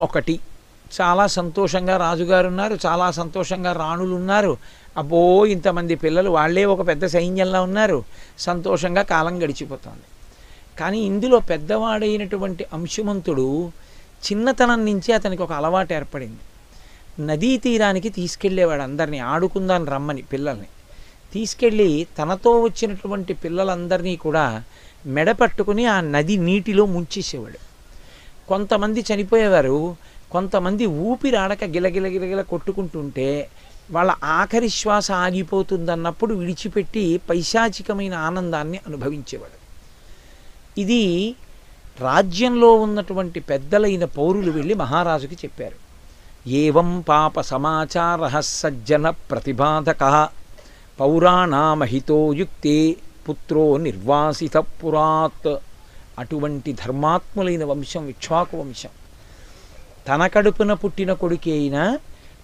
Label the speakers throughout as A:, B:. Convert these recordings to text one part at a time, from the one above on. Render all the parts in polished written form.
A: ఒకటి. చాలా సంతోషంగా రాజుగారు ఉన్నారు, చాలా సంతోషంగా రాణులు ఉన్నారు. అబ్బో ఇంతమంది పిల్లలు, వాళ్ళే ఒక పెద్ద సైన్యంలా ఉన్నారు. సంతోషంగా కాలం గడిచిపోతుంది. కానీ ఇందులో పెద్దవాడైనటువంటి అంశుమంతుడు చిన్నతనం నుంచి అతనికి ఒక అలవాటు ఏర్పడింది. నదీ తీరానికి తీసుకెళ్ళేవాడు అందరినీ, ఆడుకుందాన్ని రమ్మని పిల్లల్ని తీసుకెళ్ళి తనతో వచ్చినటువంటి పిల్లలందరినీ కూడా మెడ పట్టుకుని ఆ నది నీటిలో ముంచేసేవాడు. కొంతమంది చనిపోయేవారు, కొంతమంది ఊపిరాడక గిలగిల కొట్టుకుంటుంటే వాళ్ళ ఆఖరి శ్వాస ఆగిపోతుందన్నప్పుడు విడిచిపెట్టి పైశాచికమైన ఆనందాన్ని అనుభవించేవాడు. ఇది రాజ్యంలో ఉన్నటువంటి పెద్దలైన పౌరులు వెళ్ళి మహారాజుకి చెప్పారు. ఏవం పాప సమాచార సజ్జన ప్రతిబాధక పౌరాణామహితో యుక్తే పుత్రో నిర్వాసిత పురాత్. అటువంటి ధర్మాత్ములైన వంశం ఇక్ష్వాకు వంశం. తన కడుపున పుట్టిన కొడుకే అయినా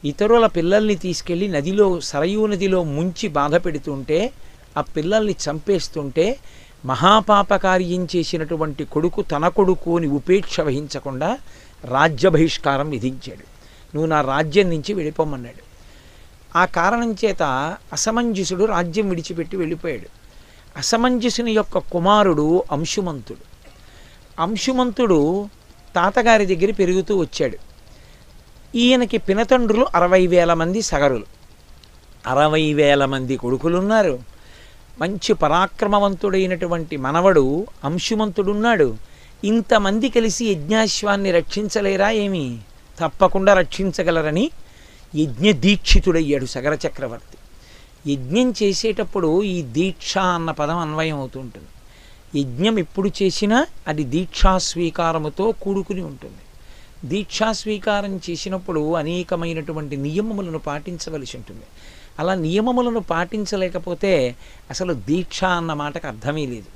A: ఇతరుల పిల్లల్ని తీసుకెళ్ళి నదిలో, సరయూ నదిలో ముంచి బాధ పెడుతుంటే, ఆ పిల్లల్ని చంపేస్తుంటే మహాపాపకార్యం చేసినటువంటి కొడుకు తన కొడుకు అని ఉపేక్ష వహించకుండా రాజ్య బహిష్కారం విధించాడు. నువ్వు నా రాజ్యం నుంచి వెళ్ళిపోమన్నాడు. ఆ కారణం చేత అసమంజసుడు రాజ్యం విడిచిపెట్టి వెళ్ళిపోయాడు. అసమంజసుని యొక్క కుమారుడు అంశుమంతుడు. అంశుమంతుడు తాతగారి దగ్గర పెరుగుతూ వచ్చాడు. ఈయనకి పినతండ్రులు 60,000 మంది సగరులు, 60,000 మంది కొడుకులున్నారు. మంచి పరాక్రమవంతుడైనటువంటి మనవడు అంశుమంతుడున్నాడు. ఇంతమంది కలిసి యజ్ఞాశ్వాన్ని రక్షించలేరా ఏమి? తప్పకుండా రక్షించగలరని యజ్ఞదీక్షితుడయ్యాడు సగర చక్రవర్తి. యజ్ఞం చేసేటప్పుడు ఈ దీక్ష అన్న పదం అన్వయం అవుతూ ఉంటుంది. యజ్ఞం ఎప్పుడు చేసినా అది దీక్షా స్వీకారముతో కూడుకుని ఉంటుంది. దీక్షా స్వీకారం చేసినప్పుడు అనేకమైనటువంటి నియమములను పాటించవలసి ఉంటుంది. అలా నియమములను పాటించలేకపోతే అసలు దీక్ష అన్న మాటకు అర్థమే లేదు.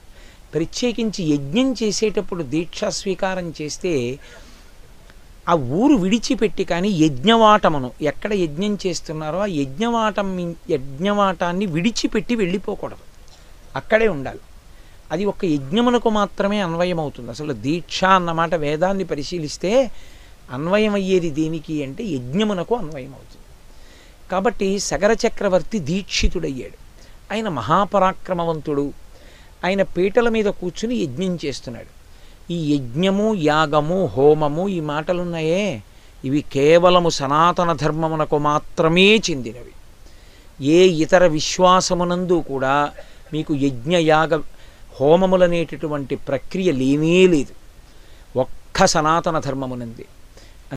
A: ప్రత్యేకించి యజ్ఞం చేసేటప్పుడు దీక్షా స్వీకారం చేస్తే ఆ ఊరు విడిచిపెట్టి కానీ యజ్ఞవాటమును, ఎక్కడ యజ్ఞం చేస్తున్నారో ఆ యజ్ఞవాటాన్ని విడిచిపెట్టి వెళ్ళిపోకూడదు, అక్కడే ఉండాలి. అది ఒక యజ్ఞమునకు మాత్రమే అన్వయం అవుతుంది. అసలు దీక్ష అన్నమాట వేదాన్ని పరిశీలిస్తే అన్వయం అయ్యేది దేనికి అంటే యజ్ఞమునకు అన్వయం అవుతుంది. కాబట్టి సగర చక్రవర్తి దీక్షితుడయ్యాడు. ఆయన మహాపరాక్రమవంతుడు. ఆయన పీటల మీద కూర్చుని యజ్ఞం చేస్తున్నాడు. ఈ యజ్ఞము, యాగము, హోమము, ఈ మాటలున్నాయే, ఇవి కేవలము సనాతన ధర్మమునకు మాత్రమే చెందినవి. ఏ ఇతర విశ్వాసమునందు కూడా మీకు యజ్ఞ, యాగ, హోమములనేటటువంటి ప్రక్రియ లేనే లేదు. ఒక్క సనాతన ధర్మమునంది.